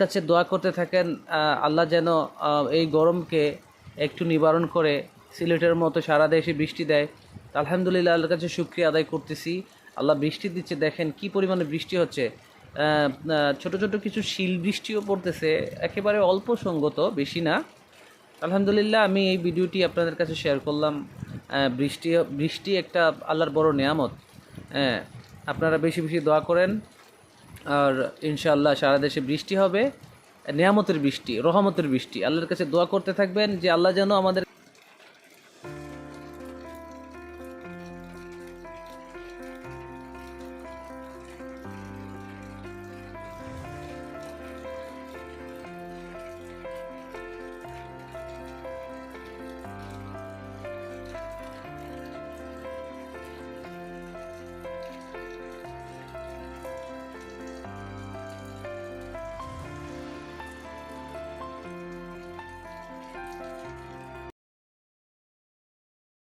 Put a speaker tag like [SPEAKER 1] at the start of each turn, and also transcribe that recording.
[SPEAKER 1] কাছে দোয়া করতে থাকেন আল্লাহ যেন এই গরমকে একটু নিবারণ করে সিলেটের মতো সারা দেশে বৃষ্টি দেয়। আলহামদুলিল্লাহ, আল্লাহর কাছে শুকরিয়া আদায় করতেছি। আল্লাহ বৃষ্টি দিচ্ছে, দেখেন কি পরিমাণে বৃষ্টি হচ্ছে। ছোট ছোট কিছু শিল বৃষ্টিও পড়তেছে, একেবারে অল্প সঙ্গত, বেশি না। আলহামদুলিল্লাহ, আমি এই ভিডিওটি আপনাদের কাছে শেয়ার করলাম। বৃষ্টি বৃষ্টি একটা আল্লাহর বড় নেয়ামত। হ্যাঁ, আপনারা বেশি বেশি দোয়া করেন, আর ইনশাআল্লাহ সারা দেশে বৃষ্টি হবে। নেয়ামতের বৃষ্টি, রহমতের বৃষ্টি। আল্লাহর কাছে দোয়া করতে থাকবেন যে আল্লাহ যেন আমাদের